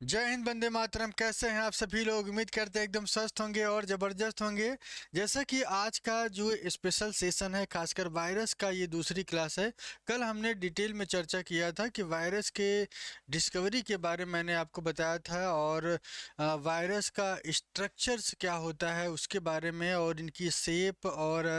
जय हिंद, वंदे मातरम। कैसे हैं आप सभी लोग? उम्मीद करते हैं एकदम स्वस्थ होंगे और ज़बरदस्त होंगे। जैसा कि आज का जो स्पेशल सेशन है, खासकर वायरस का, ये दूसरी क्लास है। कल हमने डिटेल में चर्चा किया था कि वायरस के डिस्कवरी के बारे में मैंने आपको बताया था, और वायरस का स्ट्रक्चर्स क्या होता है उसके बारे में, और इनकी शेप और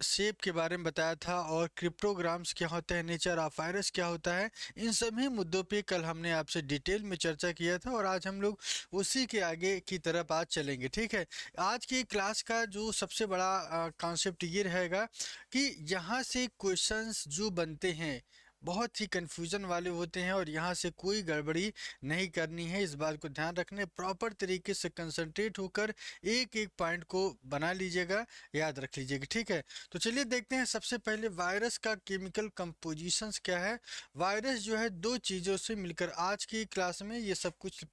शेप के बारे में बताया था, और क्रिप्टोग्राम्स क्या होते हैं, नेचर ऑफ वायरस क्या होता है। इन सभी मुद्दों पे कल हमने आपसे डिटेल में चर्चा किया था, और आज हम लोग उसी के आगे की तरफ आज चलेंगे। ठीक है। आज की क्लास का जो सबसे बड़ा कॉन्सेप्ट ये रहेगा कि यहाँ से क्वेश्चंस जो बनते हैं बहुत ही कन्फ्यूजन वाले होते हैं, और यहाँ से कोई गड़बड़ी नहीं करनी है। इस बात को ध्यान रखने, प्रॉपर तरीके से कंसंट्रेट होकर एक एक पॉइंट को बना लीजिएगा, याद रख लीजिएगा। ठीक है। तो चलिए देखते हैं सबसे पहले वायरस का केमिकल कंपोजिशंस क्या है। वायरस जो है दो चीज़ों से मिलकर, आज की क्लास में ये सब कुछ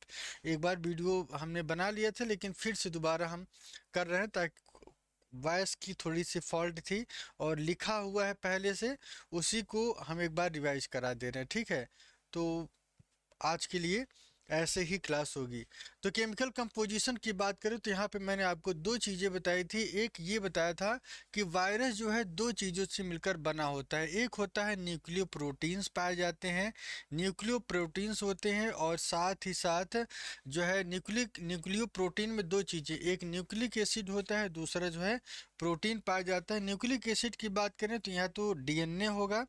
एक बार वीडियो हमने बना लिया था, लेकिन फिर से दोबारा हम कर रहे हैं, ताकि वॉइस की थोड़ी सी फॉल्ट थी और लिखा हुआ है पहले से, उसी को हम एक बार रिवाइज करा दे रहे हैं। ठीक है। तो आज के लिए ऐसे ही क्लास होगी। तो केमिकल कंपोजिशन की बात करें तो यहाँ पे मैंने आपको दो चीज़ें बताई थी। एक ये बताया था कि वायरस जो है दो चीज़ों से मिलकर बना होता है। एक होता है न्यूक्लियो प्रोटीन्स पाए जाते हैं, न्यूक्लियो प्रोटीन्स होते हैं, और साथ ही साथ जो है न्यूक्लियो प्रोटीन में दो चीज़ें, एक न्यूक्लिक एसिड होता है, दूसरा जो है प्रोटीन पाया जाता है। न्यूक्लिक एसिड की बात करें तो यहाँ तो डीएनए होगा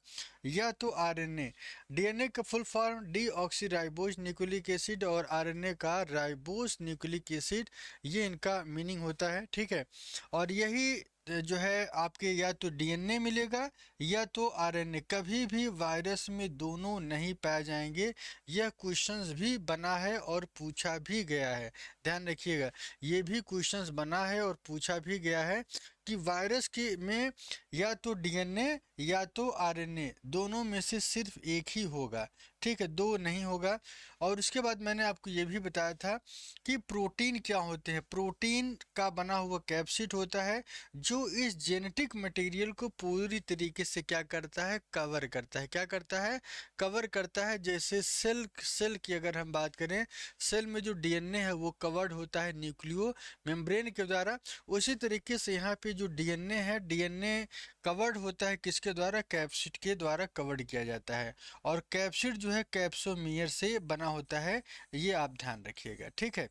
या तो आरएनए। डीएनए का full form D oxy ribose nucleic acid, और आरएनए का राइबोज न्यूक्लिक एसिड, ये इनका मीनिंग होता है। ठीक है। और यही जो है आपके या तो डीएनए मिलेगा या तो आरएनए, कभी भी वायरस में दोनों नहीं पाए जाएंगे। यह क्वेश्चंस भी बना है और पूछा भी गया है, ध्यान रखिएगा। ये भी क्वेश्चंस बना है और पूछा भी गया है कि वायरस के में या तो डीएनए या तो आरएनए, दोनों में से सिर्फ एक ही होगा। ठीक है, दो नहीं होगा। और उसके बाद मैंने आपको ये भी बताया था कि प्रोटीन क्या होते हैं। प्रोटीन का बना हुआ कैप्सिड होता है, जो इस जेनेटिक मटेरियल को पूरी तरीके से क्या करता है, कवर करता है। क्या करता है? कवर करता है। जैसे सेल की अगर हम बात करें, सेल में जो डीएनए है वो कवर्ड होता है न्यूक्लियो मेम्ब्रेन के द्वारा, उसी तरीके से यहाँ पे जो डीएनए है, डीएनए कवर्ड होता है किसके द्वारा? कैप्सिड के द्वारा कवर्ड किया जाता है। और कैप्सिड जो है कैप्सोमियर से बना होता है, ये आप ध्यान रखिएगा। ठीक है।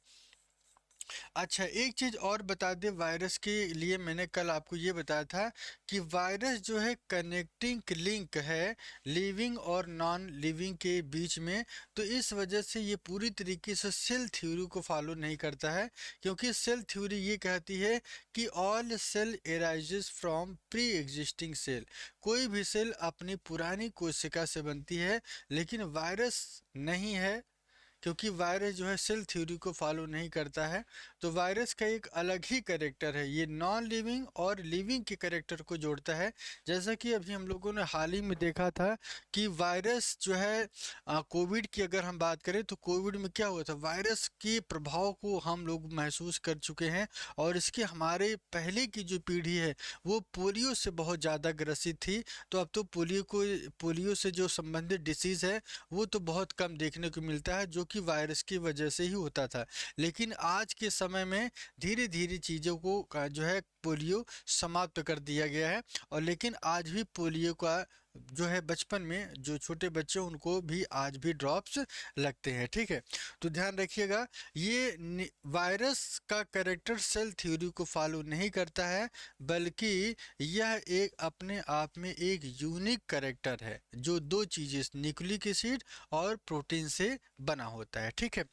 अच्छा, एक चीज़ और बता दें, वायरस के लिए मैंने कल आपको ये बताया था कि वायरस जो है कनेक्टिंग लिंक है लिविंग और नॉन लिविंग के बीच में। तो इस वजह से ये पूरी तरीके से सेल थ्योरी को फॉलो नहीं करता है, क्योंकि सेल थ्योरी ये कहती है कि all cell arises from pre existing cell. कोई भी सेल अपनी पुरानी कोशिका से बनती है, लेकिन वायरस नहीं है, क्योंकि वायरस जो है सेल थ्योरी को फॉलो नहीं करता है। तो वायरस का एक अलग ही करेक्टर है, ये नॉन लिविंग और लिविंग के करेक्टर को जोड़ता है। जैसा कि अभी हम लोगों ने हाल ही में देखा था कि वायरस जो है कोविड की अगर हम बात करें तो कोविड में क्या हुआ था, वायरस के प्रभाव को हम लोग महसूस कर चुके हैं। और इसके हमारे पहले की जो पीढ़ी है वो पोलियो से बहुत ज़्यादा ग्रसित थी। तो अब तो पोलियो से जो संबंधित डिसीज़ है वो तो बहुत कम देखने को मिलता है, जो कि वायरस की वजह से ही होता था। लेकिन आज के समय में धीरे धीरे चीज़ों को जो है पोलियो समाप्त कर दिया गया है। और लेकिन आज भी पोलियो का जो है बचपन में जो छोटे बच्चे उनको भी आज भी ड्रॉप्स लगते हैं। ठीक है। तो ध्यान रखिएगा, ये वायरस का कैरेक्टर सेल थ्योरी को फॉलो नहीं करता है, बल्कि यह एक अपने आप में एक यूनिक कैरेक्टर है, जो दो चीज़ें न्यूक्लिक एसिड और प्रोटीन से बना होता है। ठीक है।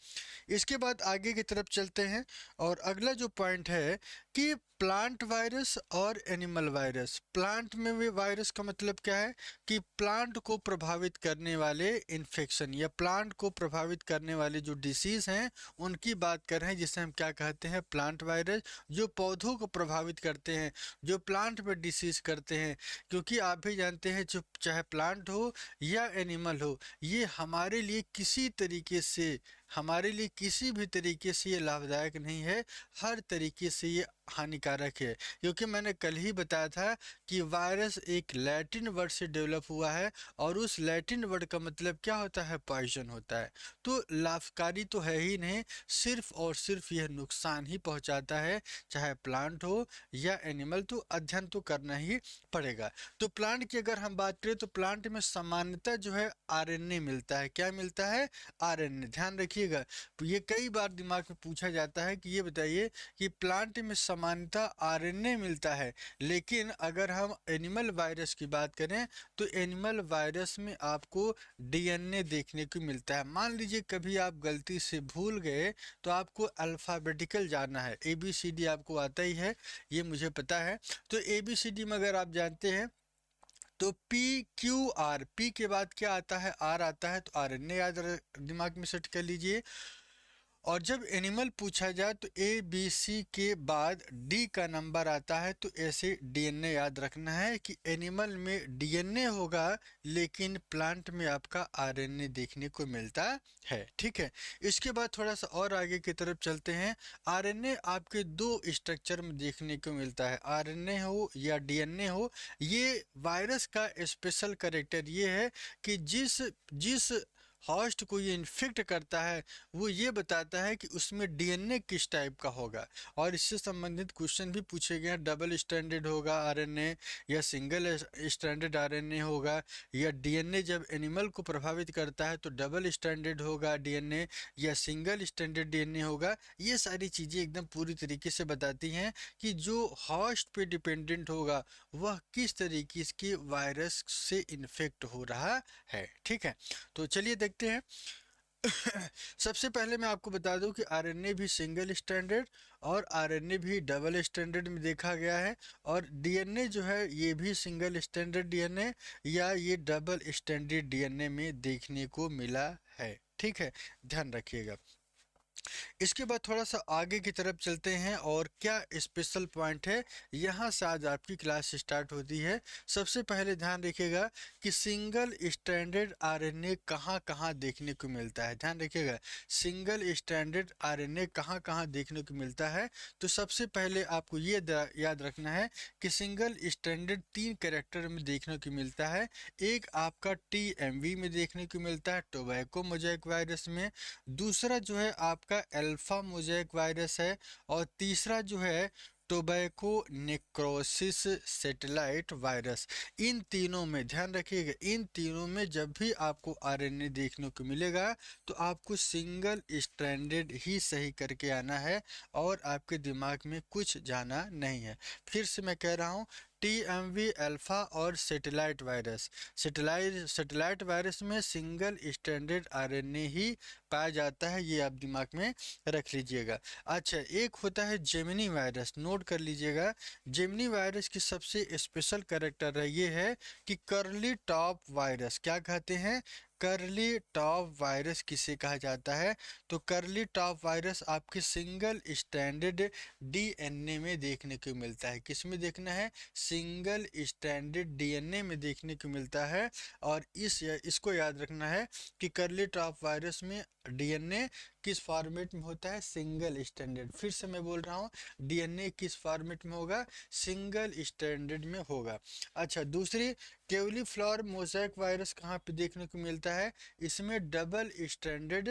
इसके बाद आगे की तरफ चलते हैं, और अगला जो पॉइंट है कि प्लांट वायरस और एनिमल वायरस। प्लांट में भी वायरस का मतलब क्या है कि प्लांट को प्रभावित करने वाले इन्फेक्शन या प्लांट को प्रभावित करने वाले जो डिसीज़ हैं उनकी बात कर रहे हैं, जिसे हम क्या कहते हैं, प्लांट वायरस। जो पौधों को प्रभावित करते हैं, जो प्लांट पर डिसीज़ करते हैं, क्योंकि आप भी जानते हैं चाहे प्लांट हो या एनिमल हो, ये हमारे लिए किसी तरीके से हमारे लिए किसी भी तरीके से ये लाभदायक नहीं है, हर तरीके से ये हानिकारक है। क्योंकि मैंने कल ही बताया था कि वायरस एक लैटिन वर्ड से डेवलप हुआ है, और उस लैटिन वर्ड का मतलब क्या होता है? पॉइजन होता है। तो लाभकारी तो है ही नहीं, सिर्फ और सिर्फ यह नुकसान ही पहुंचाता है, चाहे प्लांट हो या एनिमल। तो अध्ययन तो करना ही पड़ेगा। तो प्लांट की अगर हम बात करें तो प्लांट में सामान्यतः जो है आरएनए मिलता है। क्या मिलता है? आरएनए। ध्यान रखिएगा, ये कई बार दिमाग में पूछा जाता है कि ये बताइए कि प्लांट में सामान्यतः आरएनए मिलता है, लेकिन अगर हम एनिमल वायरस की बात करें तो एनिमल वायरस में आपको डीएनए देखने को मिलता है। मान लीजिए कभी आप गलती से भूल गए तो आपको अल्फ़ाबेटिकल जानना है, ABCD आपको आता ही है, ये मुझे पता है। तो ABCD में अगर आप जानते हैं तो PQR, पी के बाद क्या आता है? आर आता है। तो आरएनए याद दिमाग में सेट कर लीजिए। और जब एनिमल पूछा जाए तो ABC के बाद D का नंबर आता है। तो ऐसे डीएनए याद रखना है कि एनिमल में डीएनए होगा, लेकिन प्लांट में आपका आरएनए देखने को मिलता है। ठीक है, इसके बाद थोड़ा सा और आगे की तरफ चलते हैं। आरएनए आपके दो स्ट्रक्चर में देखने को मिलता है, आरएनए हो या डीएनए हो। ये वायरस का स्पेशल कैरेक्टर ये है कि जिस जिस हॉस्ट को ये इन्फेक्ट करता है वो ये बताता है कि उसमें डीएनए किस टाइप का होगा। और इससे संबंधित क्वेश्चन भी पूछे गए हैं, डबल स्टैंडर्ड होगा आरएनए या सिंगल स्टैंडर्ड आरएनए होगा, या डीएनए जब एनिमल को प्रभावित करता है तो डबल स्टैंडर्ड होगा डीएनए या सिंगल स्टैंडर्ड डीएनए होगा। ये सारी चीज़ें एकदम पूरी तरीके से बताती हैं कि जो हॉस्ट पे डिपेंडेंट होगा वह किस तरीके के वायरस से इन्फेक्ट हो रहा है। ठीक है, तो चलिए देखते हैं। सबसे पहले मैं आपको बता दूं कि आरएनए भी सिंगल स्टैंडर्ड और आरएनए भी डबल स्टैंडर्ड में देखा गया है, और डीएनए जो है ये भी सिंगल स्टैंडर्ड डीएनए या ये डबल स्टैंडर्ड डीएनए में देखने को मिला है। ठीक है, ध्यान रखिएगा। इसके बाद थोड़ा सा आगे की तरफ चलते हैं, और क्या स्पेशल पॉइंट है, यहाँ से आज आपकी क्लास स्टार्ट होती है। सबसे पहले ध्यान रखिएगा कि सिंगल स्टैंडर्ड आरएनए कहाँ कहाँ देखने को मिलता है। ध्यान रखिएगा, सिंगल स्टैंडर्ड आरएनए कहाँ कहाँ देखने को मिलता है। तो सबसे पहले आपको ये याद रखना है कि सिंगल स्टैंडर्ड 3 कैरेक्टर में देखने को मिलता है। एक आपका TMV में देखने को मिलता है, टोबैको मोज़ेक वायरस में। दूसरा जो है आपका अल्फा मोज़ेक वायरस है, और तीसरा जो है टोबैको नेक्रोसिस सैटेलाइट वायरस। इन तीनों में ध्यान रखिएगा, इन तीनों में जब भी आपको आरएनए देखने को मिलेगा तो आपको सिंगल स्ट्रैंडेड ही सही करके आना है, और आपके दिमाग में कुछ जाना नहीं है। फिर से मैं कह रहा हूँ, TMV, अल्फा और सैटेलाइट वायरस। सैटेलाइट वायरस में सिंगल स्टैंडर्ड आरएनए ही पाया जाता है, ये आप दिमाग में रख लीजिएगा। अच्छा, एक होता है जेमिनी वायरस, नोट कर लीजिएगा। जेमिनी वायरस की सबसे स्पेशल कैरेक्टर है ये है कि कर्ली टॉप वायरस। क्या कहते हैं? कर्ली टॉप वायरस किसे कहा जाता है? तो कर्ली टॉप वायरस आपके सिंगल स्टैंडर्ड डीएनए में देखने को मिलता है। किस में देखना है? सिंगल स्टैंडर्ड डीएनए में देखने को मिलता है। और इसको याद रखना है कि कर्ली टॉप वायरस में डीएनए किस फॉर्मेट में होता है? Single standard. फिर से मैं बोल रहा हूँ, डीएनए किस फॉर्मेट में होगा? सिंगल स्टैंडर्ड में होगा। अच्छा, दूसरी केवलीफ्लावर मोज़ेक वायरस कहाँ पे देखने को मिलता है? इसमें डबल स्टैंडर्ड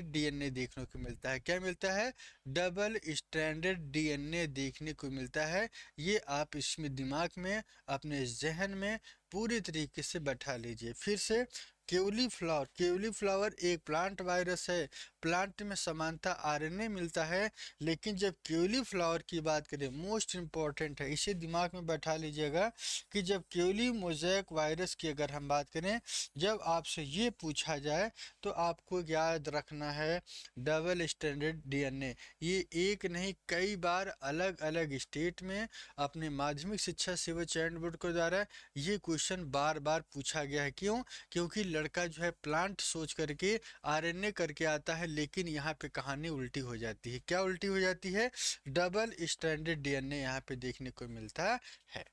डीएनए देखने को मिलता है। क्या मिलता है? डबल स्टैंडर्ड डीएनए देखने को मिलता है। ये आप इसमें दिमाग में, अपने जहन में पूरी तरीके से बैठा लीजिए। फिर से, केवलीफ्लावर एक प्लांट वायरस है। प्लांट में समानता आरएनए मिलता है, लेकिन जब केवलीफ्लावर की बात करें, मोस्ट इंपॉर्टेंट है, इसे दिमाग में बैठा लीजिएगा कि जब केवली मोज़ेक वायरस की अगर हम बात करें, जब आपसे ये पूछा जाए तो आपको याद रखना है डबल स्टैंडर्ड डीएनए। ये एक नहीं, कई बार अलग अलग स्टेट में अपने माध्यमिक शिक्षा सेवा चयन बोर्ड के द्वारा ये क्वेश्चन बार बार पूछा गया है। क्यों? क्योंकि लड़का जो है प्लांट सोच करके आरएनए करके आता है, लेकिन यहाँ पे कहानी उल्टी हो जाती है। क्या उल्टी हो जाती है? डबल स्टैंडर्ड डीएनए यहाँ पे देखने को मिलता है।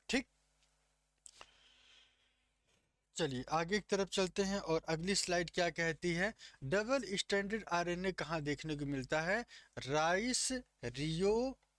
ठीक। चलिए आगे की तरफ चलते हैं और अगली स्लाइड क्या कहती है। डबल स्टैंडर्ड आरएनए कहाँ देखने को मिलता है? राइस, रियो,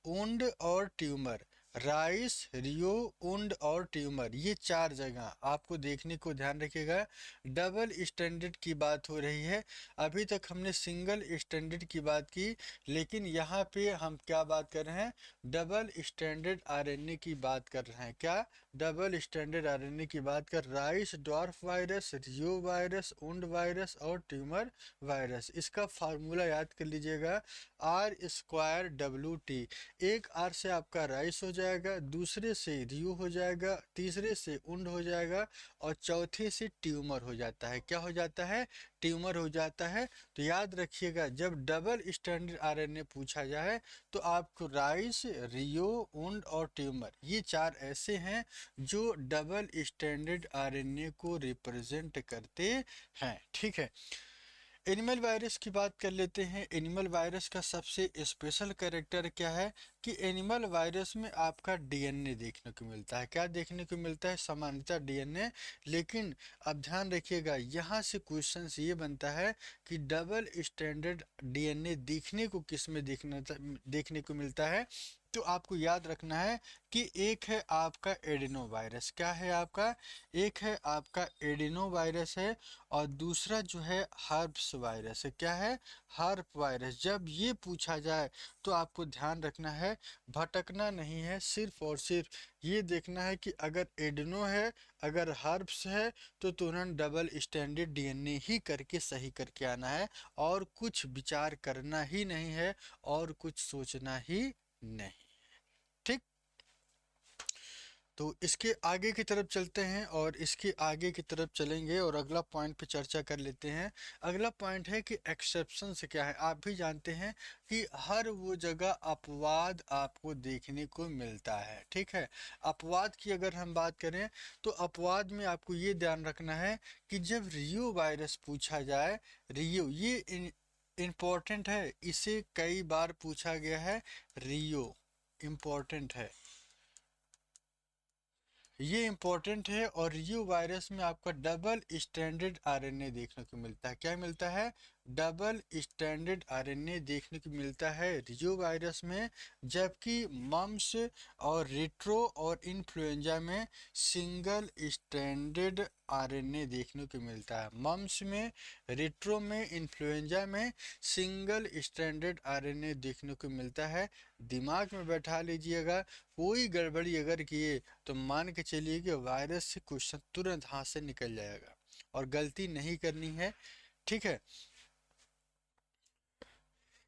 उंड और ट्यूमर। राइस, रियो, उंड और ट्यूमर, ये चार जगह आपको देखने को ध्यान रखिएगा। डबल स्टैंडर्ड की बात हो रही है। अभी तक हमने सिंगल स्टैंडर्ड की बात की, लेकिन यहाँ पे हम क्या बात कर रहे हैं? डबल स्टैंडर्ड आरएनए की बात कर रहे हैं। क्या? डबल स्टैंडर्ड आरएनए की बात कर, राइस ड्वार्फ वायरस, रियो वायरस, उंड वायरस और ट्यूमर वायरस। इसका फार्मूला याद कर लीजिएगा, R²WT। एक आर से आपका राइस हो जाएगा, दूसरे से रियो हो जाएगा, तीसरे से उंड हो जाएगा और चौथे से ट्यूमर हो जाता है। क्या हो जाता है? ट्यूमर हो जाता है। तो याद रखिएगा, जब डबल स्टैंडर्ड आरएनए पूछा जाए तो आपको राइस, रियो, उंड और ट्यूमर, ये चार ऐसे हैं जो डबल स्टैंडर्ड आरएनए को रिप्रेजेंट करते हैं। ठीक है, एनिमल वायरस की बात कर लेते हैं। एनिमल वायरस का सबसे स्पेशल कैरेक्टर क्या है कि एनिमल वायरस में आपका डीएनए देखने को मिलता है। क्या देखने को मिलता है? सामान्यतः डीएनए। लेकिन अब ध्यान रखिएगा, यहाँ से क्वेश्चन ये बनता है कि डबल स्टैंडर्ड डीएनए देखने को किस में देखने को मिलता है? तो आपको याद रखना है कि एक है आपका एडिनो वायरस। क्या है आपका? एक है आपका एडिनो वायरस है और दूसरा जो है हर्प्स वायरस है। क्या है? हर्प वायरस। जब ये पूछा जाए तो आपको ध्यान रखना है, भटकना नहीं है, सिर्फ और सिर्फ ये देखना है कि अगर एडिनो है, अगर हर्प्स है, तो तुरंत डबल स्टैंडर्ड डीएनए ही करके सही करके आना है और कुछ विचार करना ही नहीं है और कुछ सोचना ही नहीं। ठीक, तो इसके आगे की तरफ चलते हैं और इसके आगे की तरफ चलेंगे और अगला पॉइंट पे चर्चा कर लेते हैं। अगला पॉइंट है कि एक्सेप्शन से क्या है। आप भी जानते हैं कि हर वो जगह अपवाद आपको देखने को मिलता है। ठीक है, अपवाद की अगर हम बात करें तो अपवाद में आपको ये ध्यान रखना है कि जब रियो वायरस पूछा जाए, रियो ये इम्पोर्टेंट है, इसे कई बार पूछा गया है। रियो इम्पोर्टेंट है, ये इंपॉर्टेंट है। और रियो वायरस में आपका डबल स्टैंडर्ड आरएनए देखने को मिलता है। क्या मिलता है? डबल स्टैंडर्ड आरएनए देखने को मिलता है रियो वायरस में। जबकि मम्स और रेट्रो और इन्फ्लुएंजा में सिंगल स्टैंडर्ड आरएनए देखने को मिलता है। मम्स में, रेट्रो में, इन्फ्लुएंजा में सिंगल स्टैंडर्ड आरएनए देखने को मिलता है। दिमाग में बैठा लीजिएगा, कोई गड़बड़ी अगर किए तो मान के चलिए कि वायरस से क्वेश्चन तुरंत हाथ से निकल जाएगा और गलती नहीं करनी है। ठीक है,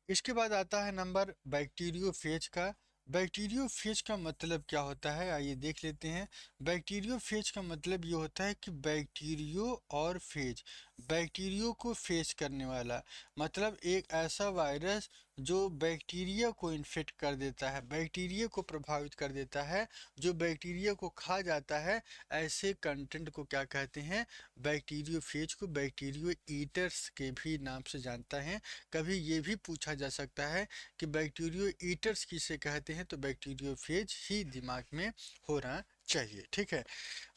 इसके बाद आता है नंबर बैक्टीरियोफेज का। बैक्टीरियोफेज का मतलब क्या होता है, आइए देख लेते हैं। बैक्टीरियोफेज का मतलब ये होता है कि बैक्टीरियो और फेज, बैक्टीरियो को फेज करने वाला, मतलब एक ऐसा वायरस जो बैक्टीरिया को इन्फेक्ट कर देता है, बैक्टीरिया को प्रभावित कर देता है, जो बैक्टीरिया को खा जाता है। ऐसे कंटेंट को क्या कहते हैं? बैक्टीरियोफेज को बैक्टीरियो ईटर्स के भी नाम से जानता है। कभी ये भी पूछा जा सकता है कि बैक्टीरियो ईटर्स किसे कहते हैं, तो बैक्टीरियोफेज ही दिमाग में होना चाहिए। ठीक है,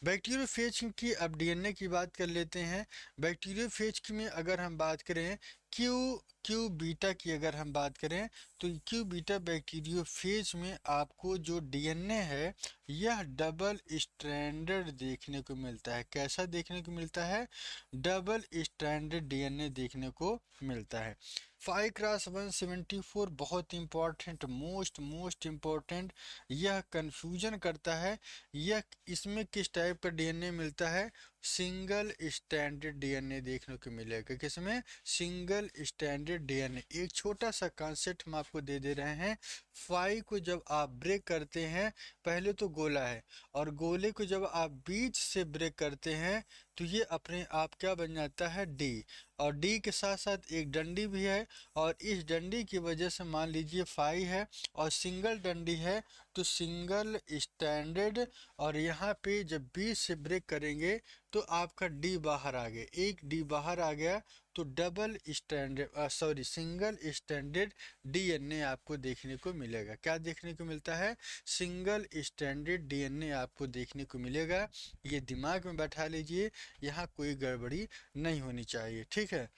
बैक्टीरियोफेज की अब डीएनए की बात कर लेते हैं। बैक्टीरियोफेज की में अगर हम बात करें क्यू क्यू बीटा की अगर हम बात करें तो क्यू बीटा बैक्टीरियोफेज में आपको जो डीएनए है यह डबल स्ट्रैंडेड देखने को मिलता है। कैसा देखने को मिलता है? डबल स्ट्रैंडेड डीएनए देखने को मिलता है। 5x174 बहुत इंपॉर्टेंट, मोस्ट इंपॉर्टेंट, यह कंफ्यूजन करता है। यह इसमें किस टाइप का डीएनए मिलता है? सिंगल स्टैंडर्ड डीएनए देखने को मिलेगा। किसमें? Single standard DNA. एक छोटा सा कॉन्सेप्ट हम आपको दे दे रहे हैं। 5 को जब आप ब्रेक करते हैं, पहले तो गोला है, और गोले को जब आप बीच से ब्रेक करते हैं तो ये अपने आप क्या बन जाता है? डी। और डी के साथ साथ एक डंडी भी है, और इस डंडी की वजह से मान लीजिए 5 है और सिंगल डंडी है तो सिंगल स्टैंडर्ड। और यहाँ पे जब बीच से ब्रेक करेंगे तो आपका डी बाहर आ गया, एक डी बाहर आ गया तो सिंगल स्टैंडर्ड डीएनए आपको देखने को मिलेगा। क्या देखने को मिलता है? सिंगल स्टैंडर्ड डीएनए आपको देखने को मिलेगा। ये दिमाग में बैठा लीजिए, यहाँ कोई गड़बड़ी नहीं होनी चाहिए, ठीक है।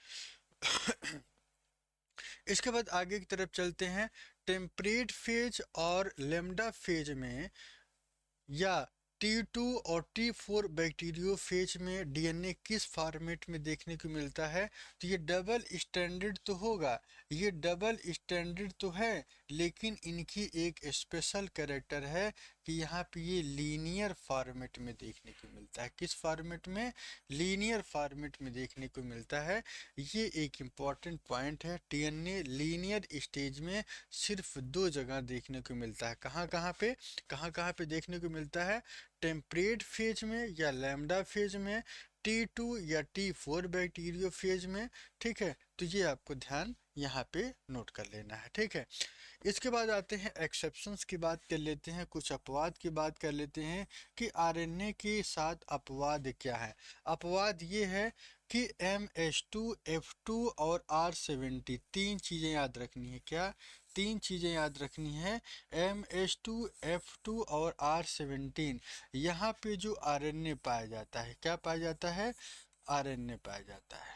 इसके बाद आगे की तरफ चलते हैं। टेम्परेट फेज और लेमडा फेज में या T2 और T4 बैक्टीरियोफेज में डीएनए किस फॉर्मेट में देखने को मिलता है? तो ये डबल स्टैंडर्ड तो होगा, ये डबल स्टैंडर्ड तो है, लेकिन इनकी एक स्पेशल कैरेक्टर है कि यहाँ पे ये लीनियर फॉर्मेट में देखने को मिलता है। किस फॉर्मेट में? लीनियर फॉर्मेट में देखने को मिलता है। ये एक इम्पॉर्टेंट पॉइंट है। डीएनए लीनियर स्टेज में सिर्फ दो जगह देखने को मिलता है। कहाँ कहाँ पे देखने को मिलता है? टेम्परेट फेज में या लैम्डा फेज में, T2 या T4 बैक्टीरियो फेज में, ठीक है। तो ये आपको ध्यान यहाँ पे नोट कर लेना है, ठीक है। इसके बाद आते हैं एक्सेप्शंस की बात कर लेते हैं, कुछ अपवाद की बात कर लेते हैं कि आरएनए के साथ अपवाद क्या है। अपवाद ये है कि MS2, F2 और R70 तीन चीज़ें याद रखनी है। क्या? तीन चीज़ें याद रखनी है। MS2, F2 और R17। यहाँ पे जो आरएनए पाया जाता है, क्या पाया जाता है? आरएनए पाया जाता है,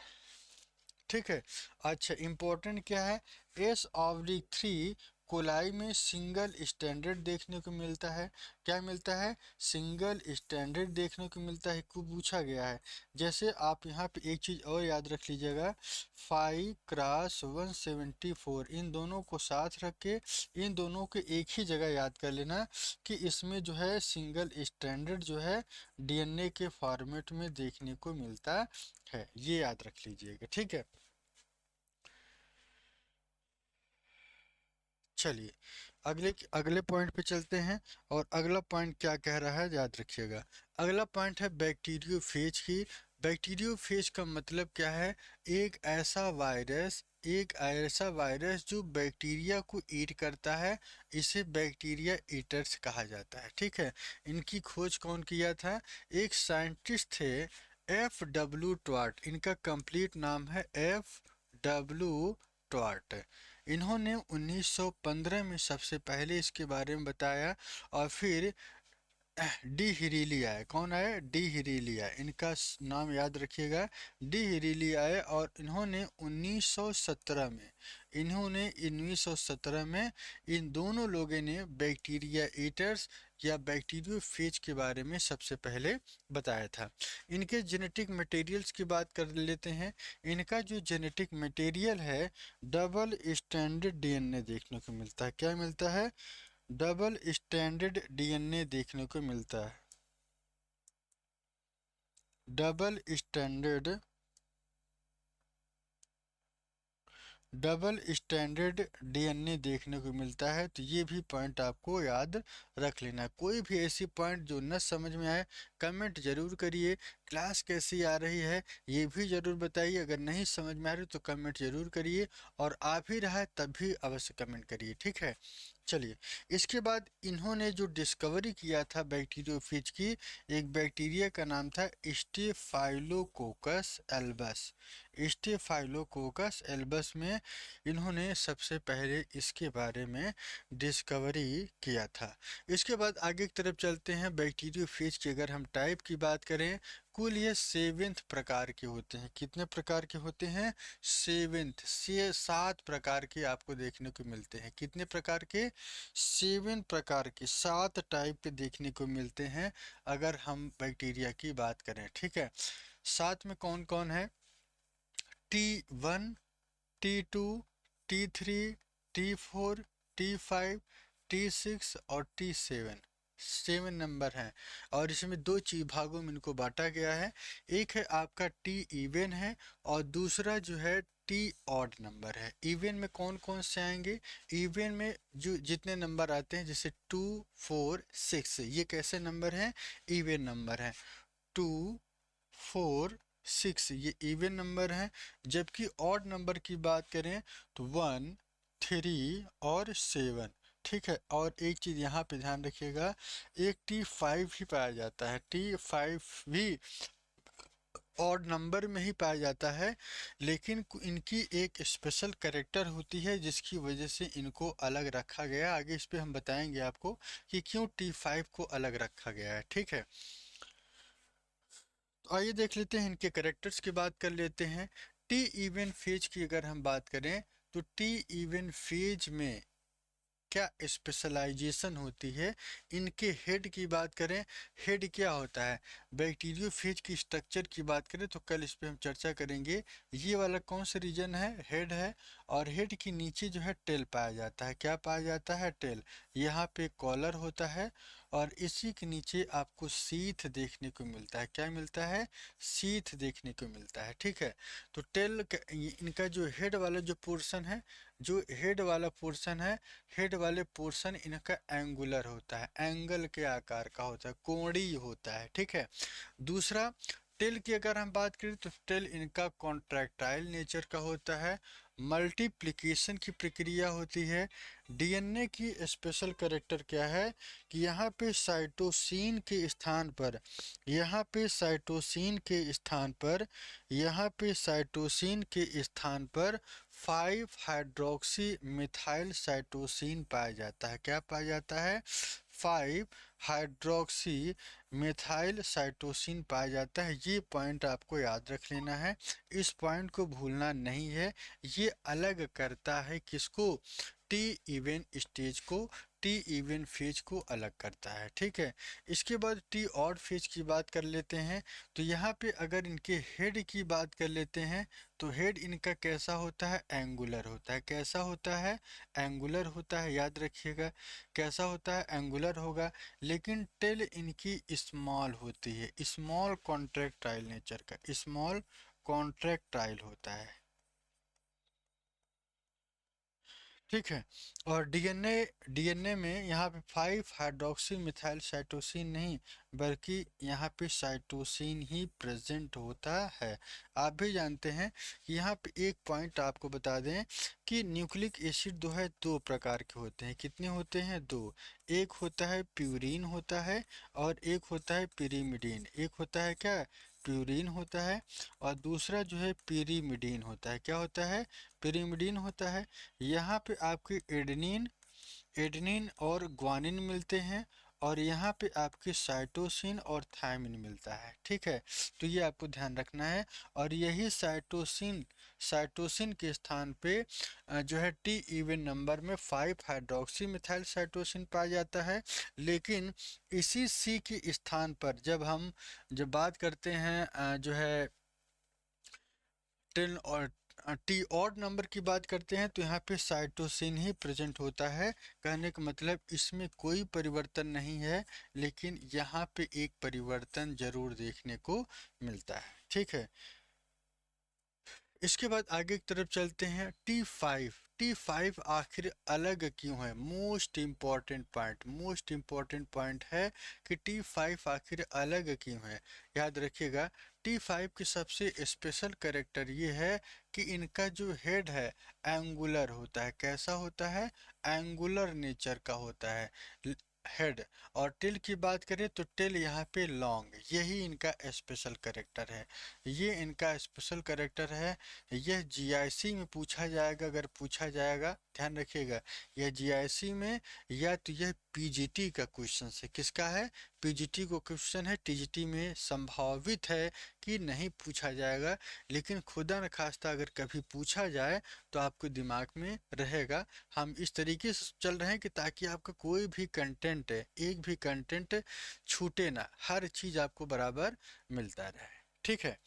ठीक है। अच्छा, इम्पोर्टेंट क्या है? S/3 कोलाई में सिंगल स्टैंडर्ड देखने को मिलता है। क्या मिलता है? सिंगल स्टैंडर्ड देखने को मिलता है, को पूछा गया है। जैसे आप यहाँ पे एक चीज़ और याद रख लीजिएगा, 5x174, इन दोनों को साथ रख के इन दोनों के एक ही जगह याद कर लेना कि इसमें जो है सिंगल स्टैंडर्ड जो है डीएनए के फॉर्मेट में देखने को मिलता है। ये याद रख लीजिएगा, ठीक है। चलिए अगले अगले पॉइंट पे चलते हैं, और अगला पॉइंट क्या कह रहा है याद रखिएगा। अगला पॉइंट है बैक्टीरियोफेज की। बैक्टीरियोफेज का मतलब क्या है? एक ऐसा वायरस जो बैक्टीरिया को ईट करता है, इसे बैक्टीरिया ईटर्स कहा जाता है, ठीक है। इनकी खोज कौन किया था? एक साइंटिस्ट थे, F.W. टॉर्ट। इनका कंप्लीट नाम है F.W. टॉर्ट। इन्होंने 1915 में सबसे पहले इसके बारे में बताया, और फिर डी हिरीली आए। कौन आए? डी हिरीली आए। इनका नाम याद रखिएगा, डी हिरीली आए। और इन्होंने 1917 में इन दोनों लोगों ने बैक्टीरिया ईटर्स या बैक्टीरियोफेज के बारे में सबसे पहले बताया था। इनके जेनेटिक मटेरियल्स की बात कर लेते हैं। इनका जो जेनेटिक मटेरियल है, डबल स्टैंडर्ड डीएनए देखने को मिलता है। क्या मिलता है? डबल स्टैंडर्ड डीएनए देखने को मिलता है। डबल स्टैंडर्ड डीएनए देखने को मिलता है। तो ये भी पॉइंट आपको याद रख लेना है। कोई भी ऐसी पॉइंट जो न समझ में आए, कमेंट जरूर करिए। क्लास कैसी आ रही है ये भी ज़रूर बताइए। अगर नहीं समझ में आ रही तो कमेंट जरूर करिए, और आ भी रहा है तब भी अवश्य कमेंट करिए, ठीक है। चलिए, इसके बाद इन्होंने जो डिस्कवरी किया था बैक्टीरियोफेज की, एक बैक्टीरिया का नाम था स्टेफाइलोकोकस एल्बस। स्टेफाइलोकोकस एल्बस में इन्होंने सबसे पहले इसके बारे में डिस्कवरी किया था। इसके बाद आगे की तरफ चलते हैं। बैक्टीरियोफेज की अगर हम टाइप की बात करें, कुल ये 7th प्रकार के होते हैं। कितने प्रकार के होते हैं? 7th से 7 प्रकार के आपको देखने को मिलते हैं। कितने प्रकार के? 7 प्रकार के, 7 टाइप के देखने को मिलते हैं अगर हम बैक्टीरिया की बात करें, ठीक है। 7 में कौन कौन है? T1, T2, T3, T4, T5, T6 और T7। 7 नंबर हैं, और इसमें दो चीज भागों में इनको बांटा गया है। एक है आपका टी इवन है, और दूसरा जो है टी ऑड नंबर है। इवन में कौन कौन से आएंगे? इवन में जो जितने नंबर आते हैं, जैसे 2, 4, 6, ये कैसे नंबर हैं? इवन नंबर हैं। 2, 4, 6 ये इवन नंबर हैं। जबकि ऑड नंबर की बात करें तो 1, 3 और 7, ठीक है। और एक चीज़ यहाँ पे ध्यान रखिएगा, एक T5 भी पाया जाता है। T5 भी ऑड नंबर में ही पाया जाता है, लेकिन इनकी एक स्पेशल कैरेक्टर होती है जिसकी वजह से इनको अलग रखा गया। आगे इस पे हम बताएंगे आपको कि क्यों T5 को अलग रखा गया है। ठीक है, तो आइए देख लेते हैं इनके कैरेक्टर्स की बात कर लेते हैं। टी इवन फेज की अगर हम बात करें तो टी इवन फेज में क्या स्पेशलाइजेशन होती है। इनके हेड की बात करें, हेड क्या होता है। बैक्टीरियोफेज की स्ट्रक्चर की बात करें तो कल इस पे हम चर्चा करेंगे। ये वाला कौन सा रीजन है, हेड है, और हेड के नीचे जो है टेल पाया जाता है। क्या पाया जाता है, टेल। यहाँ पे कॉलर होता है और इसी के नीचे आपको सीथ देखने को मिलता है। क्या मिलता है, सीथ देखने को मिलता है। ठीक है, तो टेल इनका जो हेड वाला जो पोर्शन है, जो हेड वाला पोर्शन है, हेड वाले पोर्शन इनका एंगुलर होता है, एंगल के आकार का होता है, कोणीय होता है। ठीक है, दूसरा टेल की अगर हम बात करें तो टेल इनका कॉन्ट्रैक्टाइल नेचर का होता है, मल्टीप्लिकेशन की प्रक्रिया होती है। डीएनए की स्पेशल कैरेक्टर क्या है कि यहाँ पे साइटोसिन के स्थान पर, यहाँ पे साइटोसिन के स्थान पर, यहाँ पे साइटोसिन के स्थान पर 5 हाइड्रोक्सी मिथाइल साइटोसिन पाया जाता है। क्या पाया जाता है, 5 हाइड्रोक्सी मिथाइल साइटोसिन पाया जाता है। ये पॉइंट आपको याद रख लेना है, इस पॉइंट को भूलना नहीं है। ये अलग करता है किसको, टी इवन स्टेज को, टी इवन फेज को अलग करता है। ठीक है, इसके बाद टी ऑड फेज की बात कर लेते हैं। तो यहाँ पे अगर इनके हेड की बात कर लेते हैं तो हेड इनका कैसा होता है, एंगुलर होता है। कैसा होता है, एंगुलर होता है, याद रखिएगा कैसा होता है, एंगुलर होगा। लेकिन टेल इनकी स्मॉल होती है, स्मॉल कॉन्ट्रैक्टाइल नेचर का, स्मॉल कॉन्ट्रैक्टाइल होता है। ठीक है, और डीएनए, डीएनए में यहाँ पे 5 हाइड्रोक्सी मिथाइल साइटोसिन नहीं बल्कि यहाँ पे साइटोसिन ही प्रेजेंट होता है। आप भी जानते हैं कि यहाँ पे एक पॉइंट आपको बता दें कि न्यूक्लिक एसिड जो है दो प्रकार के होते हैं। कितने होते हैं, दो। एक होता है प्यूरिन होता है और एक होता है पिरीमिडीन। एक होता है क्या, प्यूरिन होता है, और दूसरा जो है पिरीमिडीन होता है। क्या होता है, पिरीमिडीन होता है। यहाँ पे आपके एडेनिन, एडेनिन और ग्वानिन मिलते हैं, और यहाँ पे आपके साइटोसिन और थायमिन मिलता है। ठीक है, तो ये आपको ध्यान रखना है। और यही साइटोसिन, साइटोसिन के स्थान पे जो है टी इवन नंबर में 5 हाइड्रोक्सी मिथाइल साइटोसिन पाया जाता है। लेकिन इसी सी के स्थान पर जब बात करते हैं जो है 10 और टी ऑड नंबर की बात करते हैं तो यहाँ पे साइटोसिन ही प्रेजेंट होता है। कहने का मतलब इसमें कोई परिवर्तन नहीं है, लेकिन यहाँ पे एक परिवर्तन जरूर देखने को मिलता है। ठीक है, इसके बाद आगे की तरफ चलते हैं। T5, T5 आखिर अलग क्यों है, most important point, most important point है कि T5 आखिर अलग क्यों है। याद रखिएगा, T5 की सबसे स्पेशल कैरेक्टर ये है कि इनका जो हेड है एंगुलर होता है। कैसा होता है, एंगुलर नेचर का होता है हेड। और टेल की बात करें तो टेल यहाँ पे लॉन्ग, यही इनका स्पेशल कैरेक्टर है। ये इनका स्पेशल कैरेक्टर है। यह जीआईसी में पूछा जाएगा, अगर पूछा जाएगा ध्यान रखिएगा, यह जीआईसी में, या तो यह पीजीटी का क्वेश्चन है। किसका है, पीजीटी को क्वेश्चन है। टीजीटी में संभावित है कि नहीं पूछा जाएगा, लेकिन खुदा न खास्ता अगर कभी पूछा जाए तो आपको दिमाग में रहेगा। हम इस तरीके से चल रहे हैं कि ताकि आपका कोई भी कंटेंट है, एक भी कंटेंट छूटे ना, हर चीज आपको बराबर मिलता रहे। ठीक है,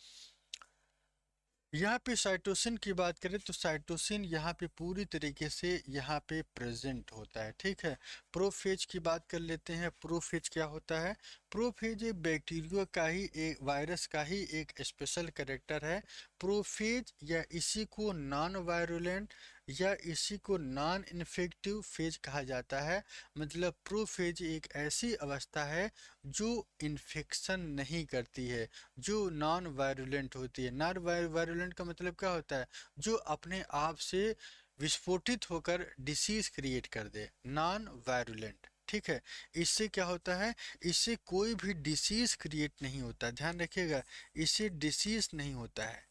यहाँ पे साइटोसिन की बात करें तो साइटोसिन यहाँ पे पूरी तरीके से यहाँ पे प्रेजेंट होता है। ठीक है, प्रोफेज की बात कर लेते हैं। प्रोफेज क्या होता है, प्रोफेज एक बैक्टीरिया का ही, एक वायरस का ही एक स्पेशल कैरेक्टर है। प्रोफेज या इसी को नॉन वायरुलेंट या इसी को नॉन इन्फेक्टिव फेज कहा जाता है। मतलब प्रोफेज एक ऐसी अवस्था है जो इन्फेक्शन नहीं करती है, जो नॉन वायरुलेंट होती है। नॉन वायरुलेंट का मतलब क्या होता है, जो अपने आप से विस्फोटित होकर डिसीज क्रिएट कर दे, नॉन वायरुलेंट। ठीक है। इससे क्या होता है, इससे कोई भी डिसीज क्रिएट नहीं होता, ध्यान रखिएगा, इससे डिसीज नहीं होता है,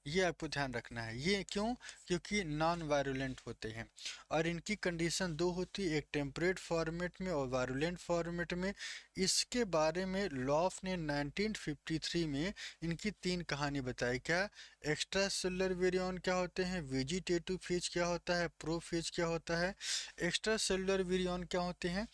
ये आपको ध्यान रखना है। ये क्यों? क्योंकि नॉन वायरुलेंट होते हैं। और इनकी कंडीशन दो होती है, एक टेम्परेट फॉर्मेट में और वायरुलेंट फॉर्मेट में। इसके बारे में लॉफ ने 1953 में इनकी तीन कहानी बताई। क्या? एक्स्ट्रा सेलुलर विरियन क्या होते हैं, वेजिटेटिव फेज क्या होता है, प्रोफेज क्या होता है। एक्स्ट्रा सेलुलर विरियन क्या होते हैं,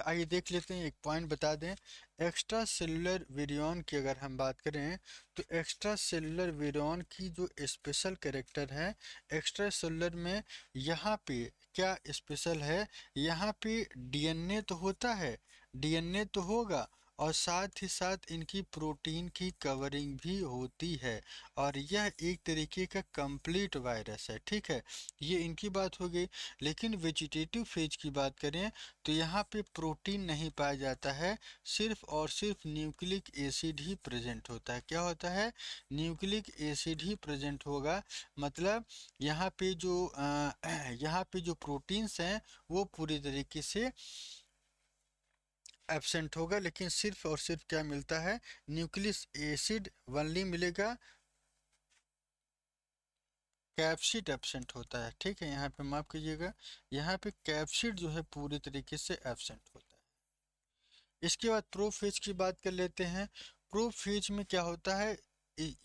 आइए देख लेते हैं, एक पॉइंट बता दें। एक्स्ट्रा सेलुलर विरियन की अगर हम बात करें तो एक्स्ट्रा सेलुलर विरियन की जो स्पेशल कैरेक्टर है, एक्स्ट्रा सेलुलर में यहाँ पे क्या स्पेशल है, यहाँ पे डीएनए तो होता है, डीएनए तो होगा, और साथ ही साथ इनकी प्रोटीन की कवरिंग भी होती है, और यह एक तरीके का कंप्लीट वायरस है, ठीक है। ये इनकी बात हो गई। लेकिन वेजिटेटिव फेज की बात करें तो यहाँ पे प्रोटीन नहीं पाया जाता है, सिर्फ और सिर्फ न्यूक्लिक एसिड ही प्रेजेंट होता है। क्या होता है? न्यूक्लिक एसिड ही प्रेजेंट होगा। मतलब यहाँ पे जो यहाँ पे जो प्रोटीन्स हैं वो पूरी तरीके से एब्सेंट होगा, लेकिन सिर्फ और सिर्फ क्या मिलता है, न्यूक्लिक एसिड वनली मिलेगा, कैप्सिड एब्सेंट होता है, ठीक है। यहाँ पे माफ कीजिएगा, यहाँ पे कैप्सिड जो है पूरी तरीके से एब्सेंट होता है। इसके बाद प्रोफेज की बात कर लेते हैं। प्रोफेज में क्या होता है,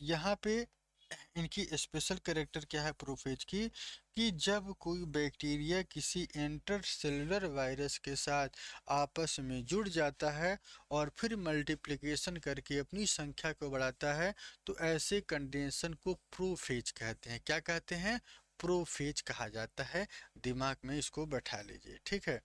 यहाँ पे इनकी स्पेशल कैरेक्टर क्या है प्रोफेज की, कि जब कोई बैक्टीरिया किसी इंटरसेलुलर वायरस के साथ आपस में जुड़ जाता है और फिर मल्टीप्लिकेशन करके अपनी संख्या को बढ़ाता है, तो ऐसे कंडीशन को प्रोफेज कहते हैं। क्या कहते हैं? प्रोफेज कहा जाता है। दिमाग में इसको बैठा लीजिए, ठीक है।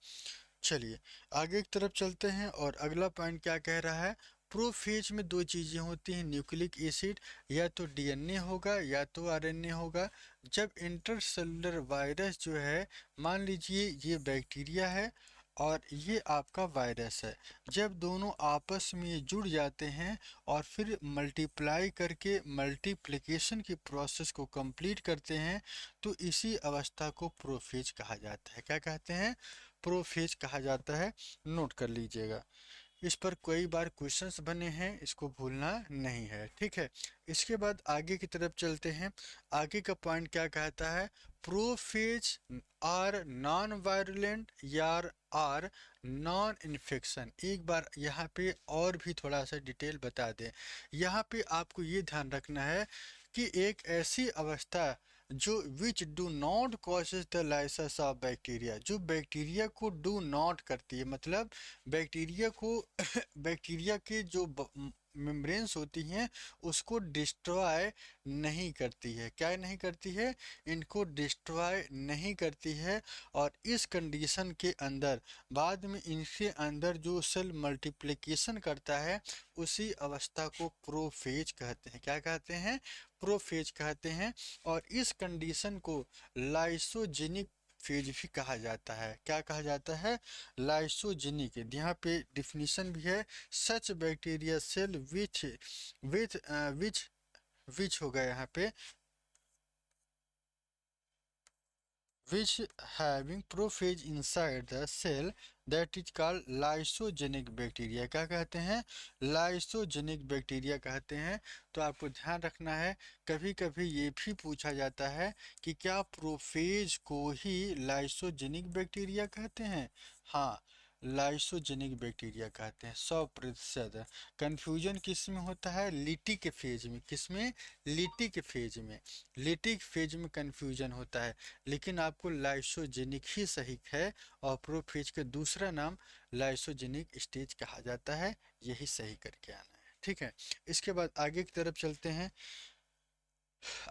चलिए आगे की तरफ चलते हैं, और अगला पॉइंट क्या कह रहा है। प्रोफेज में दो चीजें होती हैं, न्यूक्लिक एसिड, या तो डीएनए होगा या तो आरएनए होगा। जब इंटरसेलुलर वायरस जो है, मान लीजिए ये बैक्टीरिया है और ये आपका वायरस है, जब दोनों आपस में जुड़ जाते हैं और फिर मल्टीप्लाई करके मल्टीप्लिकेशन की प्रोसेस को कंप्लीट करते हैं, तो इसी अवस्था को प्रोफेज कहा जाता है। क्या कहते हैं? प्रोफेज कहा जाता है। नोट कर लीजिएगा, इस पर कई बार क्वेश्चंस बने हैं, इसको भूलना नहीं है, ठीक है। इसके बाद आगे की तरफ चलते हैं। आगे का पॉइंट क्या कहता है, प्रोफेज आर नॉन वायरुलेंट या आर नॉन इन्फेक्शन। एक बार यहाँ पे और भी थोड़ा सा डिटेल बता दें। यहाँ पे आपको ये ध्यान रखना है कि एक ऐसी अवस्था जो which do not causes the lysis of bacteria, जो बैक्टीरिया को डू नॉट करती है, मतलब बैक्टीरिया को बैक्टीरिया के जो मेम्ब्रेन्स होती हैं उसको डिस्ट्रॉय नहीं करती है। क्या नहीं करती है? इनको डिस्ट्रॉय नहीं करती है। और इस कंडीशन के अंदर बाद में इनके अंदर जो सेल मल्टीप्लिकेशन करता है, उसी अवस्था को प्रोफेज कहते हैं। क्या कहते हैं? प्रोफेज कहते हैं। और इस कंडीशन को लाइसोजेनिक फेज भी कहा जाता है। क्या कहा जाता है? लाइसोजेनिक। यहाँ पे डिफिनीशन भी है, सच बैक्टीरिया सेल विच विच विच विच होगा यहाँ पे, which having prophage inside the cell that is called lysogenic bacteria। क्या कहते हैं? लाइसोजेनिक बैक्टीरिया कहते हैं। तो आपको ध्यान रखना है, कभी कभी ये भी पूछा जाता है कि क्या प्रोफेज को ही लाइसोजेनिक बैक्टीरिया कहते हैं? हाँ, लाइसोजेनिक बैक्टीरिया कहते हैं। 100%। कन्फ्यूजन किस में होता है? लिटी के फेज में। किस में? लिटी के फेज में। लिटिक फेज में कन्फ्यूजन होता है, लेकिन आपको लाइसोजेनिक ही सही है, और प्रोफेज का दूसरा नाम लाइसोजेनिक स्टेज कहा जाता है। यही सही करके आना है, ठीक है। इसके बाद आगे की तरफ चलते हैं।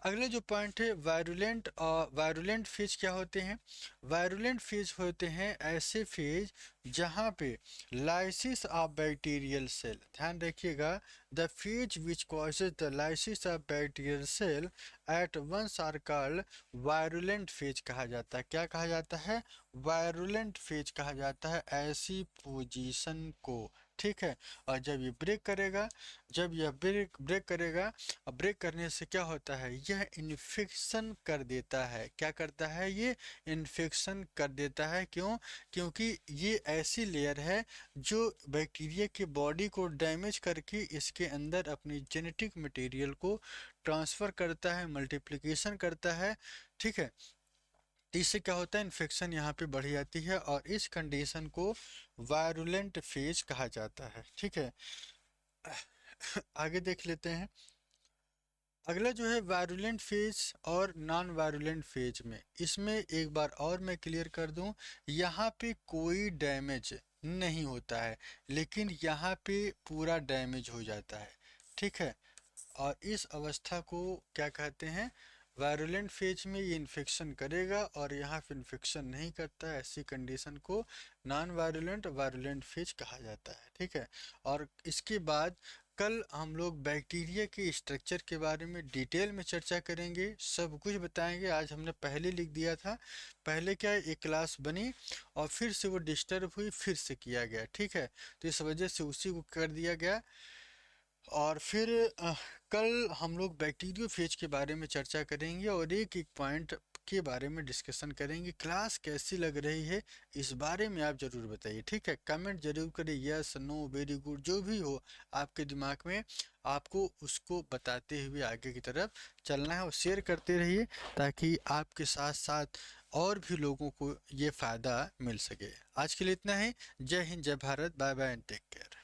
अगले जो पॉइंट है, वायरुलेंट, वायरुलेंट फेज क्या होते हैं? वायरुलेंट फेज होते हैं ऐसे फेज जहां पे लाइसिस ऑफ बैक्टीरियल सेल, ध्यान रखिएगा, the phage which causes the lysis of bacterial cell at once are called virulent phage कहा जाता है। क्या कहा जाता है? वायरुलेंट फेज कहा जाता है ऐसी पोजीशन को। ठीक है। और जब ये ब्रेक करेगा, जब यह ब्रेक करेगा, अब ब्रेक करने से क्या होता है, यह इन्फेक्शन कर देता है। क्या करता है, ये इन्फेक्शन कर देता है। क्यों? क्योंकि ये ऐसी लेयर है जो बैक्टीरिया के बॉडी को डैमेज करके इसके अंदर अपनी जेनेटिक मटेरियल को ट्रांसफ़र करता है, मल्टीप्लिकेशन करता है। ठीक है। तो इससे क्या होता है, इन्फेक्शन यहाँ पे बढ़ जाती है और इस कंडीशन को वायरुलेंट फेज कहा जाता है। ठीक है। आगे देख लेते हैं। अगला जो है वायरुलेंट फेज और नॉन वायरुलेंट फेज में, इसमें एक बार और मैं क्लियर कर दूं, यहाँ पे कोई डैमेज नहीं होता है, लेकिन यहाँ पे पूरा डैमेज हो जाता है। ठीक है। और इस अवस्था को क्या कहते हैं, वायरुलेंट फेज में ये इन्फेक्शन करेगा और यहाँ पे इन्फेक्शन नहीं करता है, ऐसी कंडीशन को नॉन वायरुलेंट वायरुलेंट फेज कहा जाता है। ठीक है। और इसके बाद कल हम लोग बैक्टीरिया के स्ट्रक्चर के बारे में डिटेल में चर्चा करेंगे, सब कुछ बताएंगे। आज हमने पहले लिख दिया था, पहले क्या है, एक क्लास बनी और फिर से वो डिस्टर्ब हुई, फिर से किया गया। ठीक है। तो इस वजह से उसी को कर दिया गया। और फिर कल हम लोग बैक्टीरियोफेज के बारे में चर्चा करेंगे और एक एक पॉइंट के बारे में डिस्कशन करेंगे। क्लास कैसी लग रही है इस बारे में आप ज़रूर बताइए। ठीक है। कमेंट जरूर करिए, यस नो वेरी गुड जो भी हो आपके दिमाग में, आपको उसको बताते हुए आगे की तरफ चलना है और शेयर करते रहिए ताकि आपके साथ साथ और भी लोगों को ये फ़ायदा मिल सके। आज के लिए इतना ही। Jai Hind, Jai Bharat, bye bye and take care.